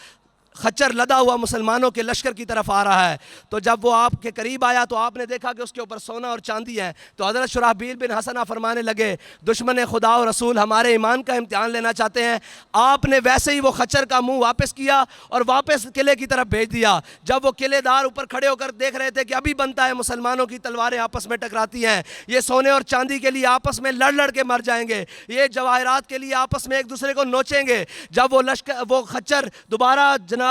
خچر لدا ہوا مسلمانوں کے لشکر کی طرف آ رہا ہے. تو جب وہ آپ کے قریب آیا تو آپ نے دیکھا کہ اس کے اوپر سونا اور چاندی ہے. تو حضرت شرحبیل بن حسنہ فرمانے لگے, دشمن خدا و رسول ہمارے ایمان کا امتحان لینا چاہتے ہیں. آپ نے ویسے ہی وہ خچر کا منہ واپس کیا اور واپس قلعے کی طرف بھیج دیا. جب وہ قلعے دار اوپر کھڑے ہو کر دیکھ رہے تھے کہ ابھی بنتا ہے, مسلمانوں کی تلواریں آپس میں ٹکراتی ہیں, یہ سونے اور چاندی کے لیے آپس میں لڑ کے مر جائیں گے, یہ جواہرات کے لیے آپس میں ایک دوسرے کو نوچیں گے. جب وہ خچر دوبارہ جناب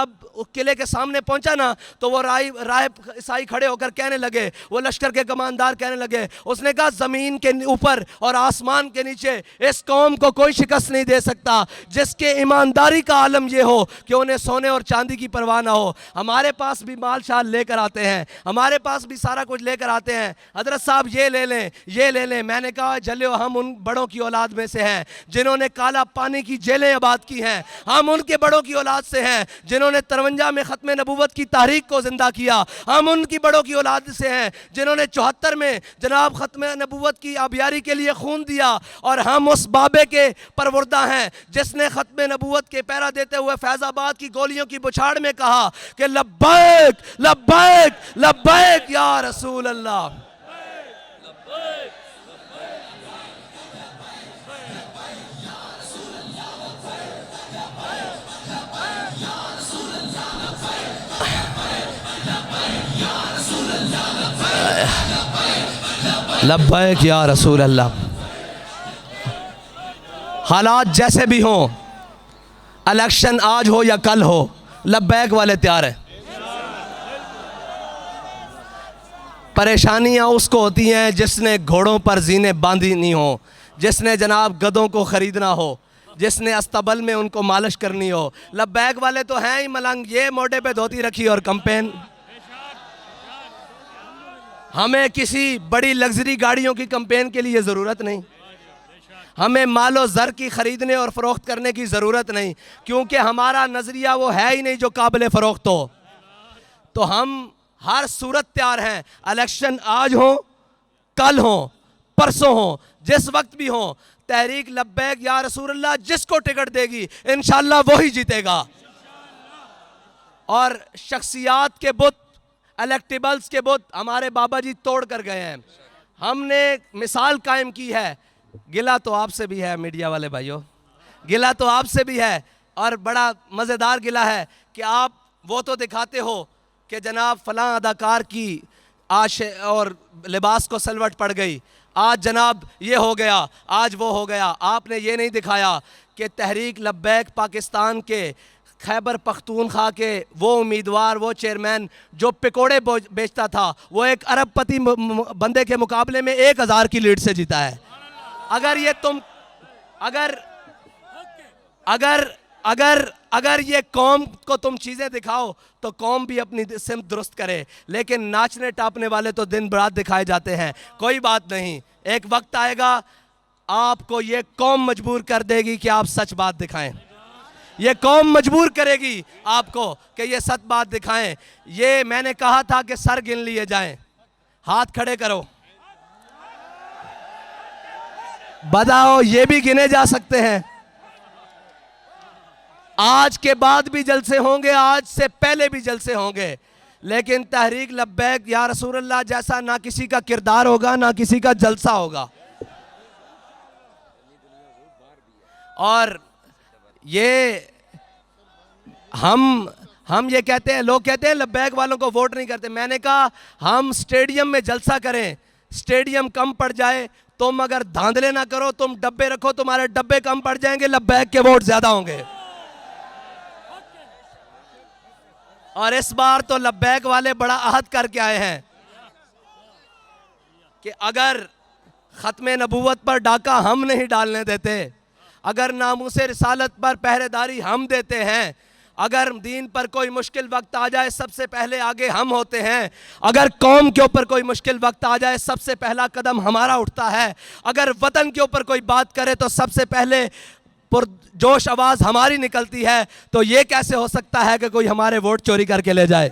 قلعے کے سامنے پہنچا نا تو وہ راہب عیسائی کھڑے ہو کر کہنے لگے, وہ لشکر کے کماندار کہنے لگے, اس نے کہا زمین کے اوپر اور آسمان کے نیچے اس قوم کو کوئی شکست نہیں دے سکتا جس کے ایمانداری کا عالم یہ ہو کہ انہیں سونے اور چاندی کی پرواہ نہ ہو. ہمارے پاس بھی مال شال لے کر آتے ہیں, ہمارے پاس بھی سارا کچھ لے کر آتے ہیں, حضرت صاحب یہ لے لیں یہ لے لیں. میں نے کہا جلیو ہم ان بڑوں کی اولاد میں سے ہیں جنہوں نے کالا پانی کی جیلیں آباد کی ہیں, ہم ان کے بڑوں کی اولاد سے ہیں جنہوں نے 53 میں ختم نبوت کی تحریک کو زندہ کیا, ہم ان کی بڑوں کی اولاد سے ہیں جنہوں نے 74 میں جناب ختم نبوت کی آبیاری کے لیے خون دیا, اور ہم اس بابے کے پروردہ ہیں جس نے ختم نبوت کے پہرا دیتے ہوئے فیض آباد کی گولیوں کی بچھاڑ میں کہا کہ لبیک لبیک لبیک یا رسول اللہ. لبیک یا رسول اللہ. حالات جیسے بھی ہوں, الیکشن آج ہو یا کل ہو, لبیک والے تیار ہیں. پریشانیاں اس کو ہوتی ہیں جس نے گھوڑوں پر زینے باندھی نہیں ہوں, جس نے جناب گدوں کو خریدنا ہو, جس نے استبل میں ان کو مالش کرنی ہو. لبیک والے تو ہیں ہی ملنگ, یہ موڈے پہ دھوتی رکھی اور کمپین. ہمیں کسی بڑی لگژری گاڑیوں کی کمپین کے لیے ضرورت نہیں, ہمیں مال و زر کی خریدنے اور فروخت کرنے کی ضرورت نہیں, کیونکہ ہمارا نظریہ وہ ہے ہی نہیں جو قابل فروخت ہو. تو ہم ہر صورت تیار ہیں, الیکشن آج ہوں کل ہوں پرسوں ہوں جس وقت بھی ہوں. تحریک لبیک یا رسول اللہ جس کو ٹکٹ دے گی انشاءاللہ وہی جیتے گا. اور شخصیات کے بت, الیکٹیبلز کے بت ہمارے بابا جی توڑ کر گئے ہیں. ہم نے مثال قائم کی ہے. گلہ تو آپ سے بھی ہے میڈیا والے بھائیوں, گلہ تو آپ سے بھی ہے, اور بڑا مزیدار گلہ ہے کہ آپ وہ تو دکھاتے ہو کہ جناب فلاں اداکار کی آج اور لباس کو سلوٹ پڑ گئی, آج جناب یہ ہو گیا, آج وہ ہو گیا. آپ نے یہ نہیں دکھایا کہ تحریک لبیک پاکستان کے خیبر پختونخوا کے وہ امیدوار, وہ چیئرمین جو پکوڑے بیچتا تھا, وہ ایک ارب پتی بندے کے مقابلے میں 1000 کی لیڈ سے جیتا ہے. اگر یہ قوم کو تم چیزیں دکھاؤ تو قوم بھی اپنی سمت درست کرے, لیکن ناچنے ٹاپنے والے تو دن رات دکھائے جاتے ہیں. کوئی بات نہیں, ایک وقت آئے گا آپ کو یہ قوم مجبور کر دے گی کہ آپ سچ بات دکھائیں. یہ قوم مجبور کرے گی آپ کو کہ یہ سچ بات دکھائیں. یہ میں نے کہا تھا کہ سر گن لیے جائیں, ہاتھ کھڑے کرو, بتاؤ یہ بھی گنے جا سکتے ہیں. آج کے بعد بھی جلسے ہوں گے, آج سے پہلے بھی جلسے ہوں گے, لیکن تحریک لبیک یا رسول اللہ جیسا نہ کسی کا کردار ہوگا نہ کسی کا جلسہ ہوگا. اور یہ ہم یہ کہتے ہیں، لوگ کہتے ہیں لبیک والوں کو ووٹ نہیں کرتے. میں نے کہا ہم سٹیڈیم میں جلسہ کریں، سٹیڈیم کم پڑ جائے، تم اگر دھاندلے نہ کرو، تم ڈبے رکھو، تمہارے ڈبے کم پڑ جائیں گے، لبیک کے ووٹ زیادہ ہوں گے. اور اس بار تو لبیک والے بڑا عہد کر کے آئے ہیں کہ اگر ختم نبوت پر ڈاکہ ہم نہیں ڈالنے دیتے، اگر ناموس رسالت پر پہرے داری ہم دیتے ہیں، اگر دین پر کوئی مشکل وقت آ جائے سب سے پہلے آگے ہم ہوتے ہیں، اگر قوم کے اوپر کوئی مشکل وقت آ جائے سب سے پہلا قدم ہمارا اٹھتا ہے، اگر وطن کے اوپر کوئی بات کرے تو سب سے پہلے پرجوش آواز ہماری نکلتی ہے، تو یہ کیسے ہو سکتا ہے کہ کوئی ہمارے ووٹ چوری کر کے لے جائے؟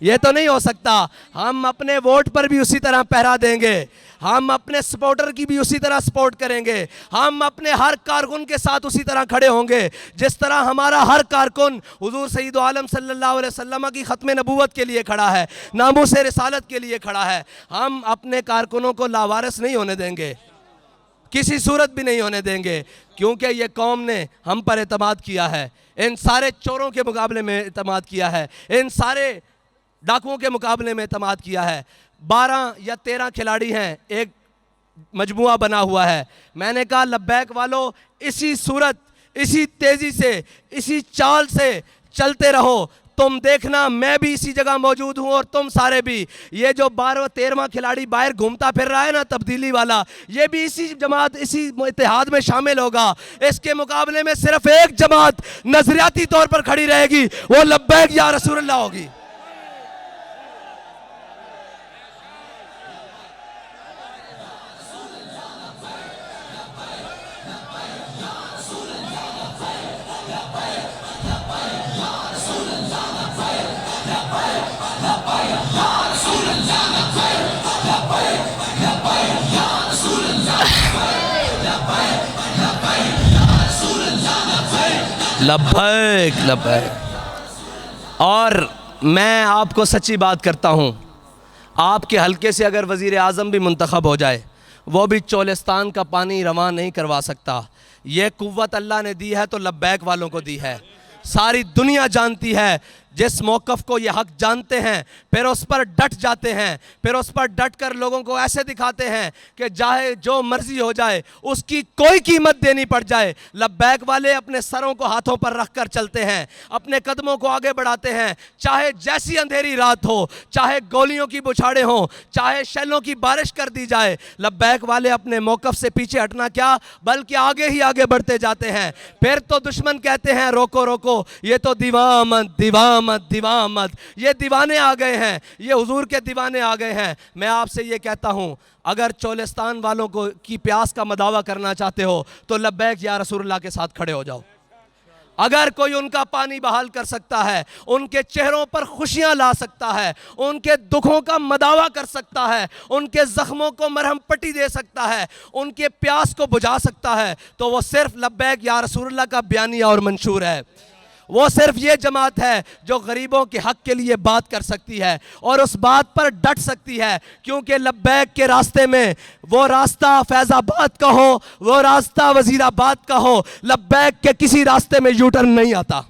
یہ تو نہیں ہو سکتا. ہم اپنے ووٹ پر بھی اسی طرح پہرا دیں گے، ہم اپنے سپورٹر کی بھی اسی طرح سپورٹ کریں گے، ہم اپنے ہر کارکن کے ساتھ اسی طرح کھڑے ہوں گے جس طرح ہمارا ہر کارکن حضور سید عالم صلی اللہ علیہ وسلم کی ختم نبوت کے لیے کھڑا ہے، ناموس رسالت کے لیے کھڑا ہے. ہم اپنے کارکنوں کو لاوارث نہیں ہونے دیں گے، کسی صورت بھی نہیں ہونے دیں گے، کیونکہ یہ قوم نے ہم پر اعتماد کیا ہے، ان سارے چوروں کے مقابلے میں اعتماد کیا ہے، ان سارے ڈاکوؤں کے مقابلے میں اعتماد کیا ہے. 12 یا 13 کھلاڑی ہیں، ایک مجموعہ بنا ہوا ہے. میں نے کہا لبیک والو اسی صورت، اسی تیزی سے، اسی چال سے چلتے رہو. تم دیکھنا میں بھی اسی جگہ موجود ہوں اور تم سارے بھی. یہ جو 12 13واں کھلاڑی باہر گھومتا پھر رہا ہے نا تبدیلی والا، یہ بھی اسی جماعت، اسی اتحاد میں شامل ہوگا. اس کے مقابلے میں صرف ایک جماعت نظریاتی طور پر کھڑی رہے گی، وہ لبیک یا رسول اللہ ہوگی. لبیک لبیک. اور میں آپ کو سچی بات کرتا ہوں، آپ کے حلقے سے اگر وزیر اعظم بھی منتخب ہو جائے، وہ بھی چولستان کا پانی رواں نہیں کروا سکتا. یہ قوت اللہ نے دی ہے تو لبیک والوں کو دی ہے. ساری دنیا جانتی ہے، جس موقف کو یہ حق جانتے ہیں پھر اس پر ڈٹ جاتے ہیں، پھر اس پر ڈٹ کر لوگوں کو ایسے دکھاتے ہیں کہ چاہے جو مرضی ہو جائے اس کی کوئی قیمت دینی پڑ جائے. لبیک والے اپنے سروں کو ہاتھوں پر رکھ کر چلتے ہیں، اپنے قدموں کو آگے بڑھاتے ہیں، چاہے جیسی اندھیری رات ہو، چاہے گولیوں کی بچھاڑیں ہوں، چاہے شیلوں کی بارش کر دی جائے. لبیک والے اپنے موقف سے پیچھے ہٹنا کیا بلکہ آگے ہی آگے بڑھتے جاتے ہیں. پھر تو دشمن کہتے ہیں روکو روکو، یہ تو دیوامت دیوامت دیوامت، یہ دیوانے آ گئے ہیں، یہ حضور کے دیوانے آ گئے ہیں. میں آپ سے یہ کہتا ہوں، اگر چولستان والوں کو کی پیاس کا مداوع کرنا چاہتے ہو تو لبیک یا رسول اللہ کے ساتھ کھڑے ہو جاؤ. اگر کوئی ان کا پانی بحال کر سکتا ہے، ان کے چہروں پر خوشیاں لا سکتا ہے، ان کے دکھوں کا مداوع کر سکتا ہے، ان کے زخموں کو مرہم پٹی دے سکتا ہے، ان کے پیاس کو بجھا سکتا ہے، تو وہ صرف لبیک یا رسول اللہ کا بیانیہ اور منشور ہے. وہ صرف یہ جماعت ہے جو غریبوں کے حق کے لیے بات کر سکتی ہے اور اس بات پر ڈٹ سکتی ہے، کیونکہ لبیک کے راستے میں وہ راستہ فیض آباد کا ہو، وہ راستہ وزیر آباد کا ہو، لبیک کے کسی راستے میں یو ٹرن نہیں آتا.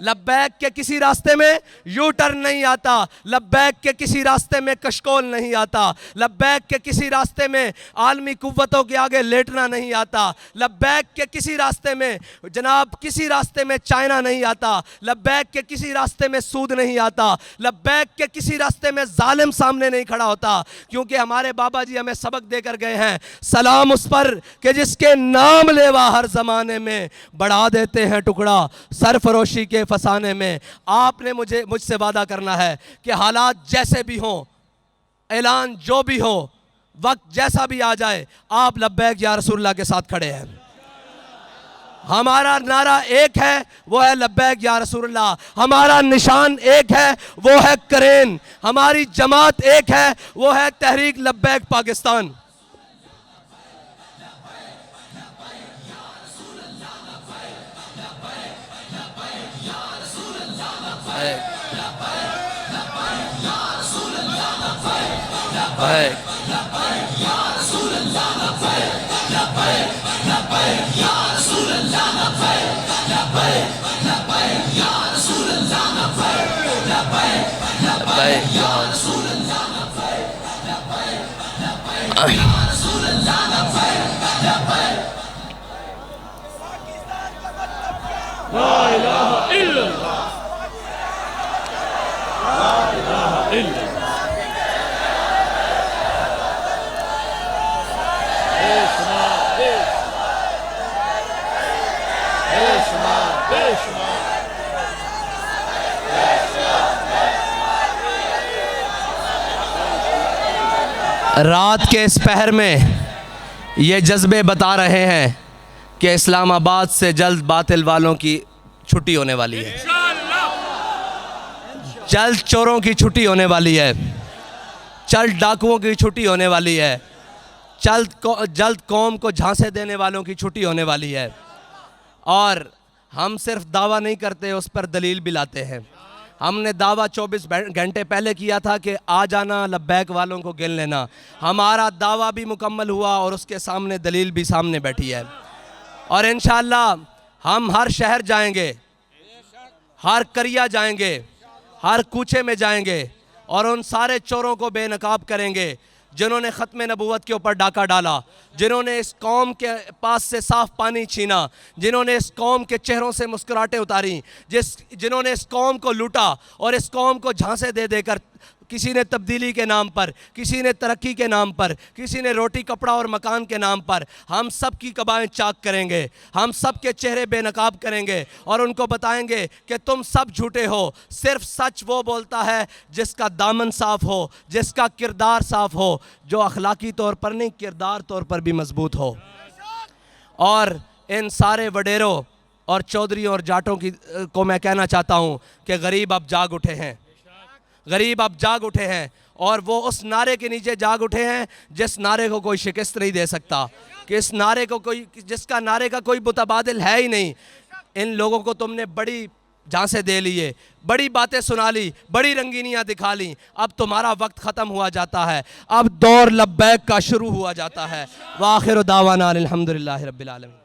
لبیک کے کسی راستے میں یو ٹرن نہیں آتا، لبیک کے کسی راستے میں کشکول نہیں آتا، لبیک کے کسی راستے میں عالمی قوتوں کے آگے لیٹنا نہیں آتا، لبیک کے کسی راستے میں جناب کسی راستے میں چائنا نہیں آتا، لبیک کے کسی راستے میں سود نہیں آتا، لبیک کے کسی راستے میں ظالم سامنے نہیں کھڑا ہوتا. کیونکہ ہمارے بابا جی ہمیں سبق دے کر گئے ہیں، سلام اس پر کہ جس کے نام لیوا ہر زمانے میں بڑھا دیتے ہیں ٹکڑا سرفروشی کے فسانے میں. آپ نے مجھ سے وعدہ کرنا ہے کہ حالات جیسے بھی ہوں، اعلان جو بھی ہو، وقت جیسا بھی آ جائے، آپ لبیک یا رسول اللہ کے ساتھ کھڑے ہیں. ہمارا نعرہ ایک ہے، وہ ہے لبیک یا رسول اللہ. ہمارا نشان ایک ہے، وہ ہے کرین. ہماری جماعت ایک ہے، وہ ہے تحریک لبیک پاکستان. رات کے اس پہر میں یہ جذبے بتا رہے ہیں کہ اسلام آباد سے جلد باطل والوں کی چھٹی ہونے والی ہے، جلد چوروں کی چھٹی ہونے والی ہے، جلد ڈاکوؤں کی چھٹی ہونے والی ہے، جلد قوم کو جھانسے دینے والوں کی چھٹی ہونے والی ہے۔ اور ہم صرف دعویٰ نہیں کرتے، اس پر دلیل بھی لاتے ہیں۔ ہم نے دعویٰ 24 گھنٹے پہلے کیا تھا کہ آ جانا لبیک والوں کو گن لینا، ہمارا دعویٰ بھی مکمل ہوا اور اس کے سامنے دلیل بھی سامنے بیٹھی ہے۔ اور انشاءاللہ ہم ہر شہر جائیں گے، ہر قریہ جائیں گے، ہر کوچے میں جائیں گے اور ان سارے چوروں کو بے نقاب کریں گے جنہوں نے ختم نبوت کے اوپر ڈاکہ ڈالا، جنہوں نے اس قوم کے پاس سے صاف پانی چھینا، جنہوں نے اس قوم کے چہروں سے مسکراہٹیں اتاری، جنہوں نے اس قوم کو لوٹا اور اس قوم کو جھانسے دے دے کر کسی نے تبدیلی کے نام پر، کسی نے ترقی کے نام پر، کسی نے روٹی کپڑا اور مکان کے نام پر، ہم سب کی قبائیں چاک کریں گے، ہم سب کے چہرے بے نقاب کریں گے اور ان کو بتائیں گے کہ تم سب جھوٹے ہو، صرف سچ وہ بولتا ہے جس کا دامن صاف ہو، جس کا کردار صاف ہو، جو اخلاقی طور پر نہیں کردار طور پر بھی مضبوط ہو۔ اور ان سارے وڈیروں اور چودھریوں اور جاٹوں کو میں کہنا چاہتا ہوں کہ غریب اب جاگ اٹھے ہیں، غریب اب جاگ اٹھے ہیں اور وہ اس نعرے کے نیچے جاگ اٹھے ہیں جس نعرے کو کوئی شکست نہیں دے سکتا، کہ اس نعرے کو جس کا نعرے کا کوئی متبادل ہے ہی نہیں۔ ان لوگوں کو تم نے بڑی جھانسے دے لیے، بڑی باتیں سنا لی، بڑی رنگینیاں دکھا لی، اب تمہارا وقت ختم ہوا جاتا ہے، اب دور لبیک کا شروع ہوا جاتا ہے۔ وآخر دعوانا الحمدللہ رب العالمین۔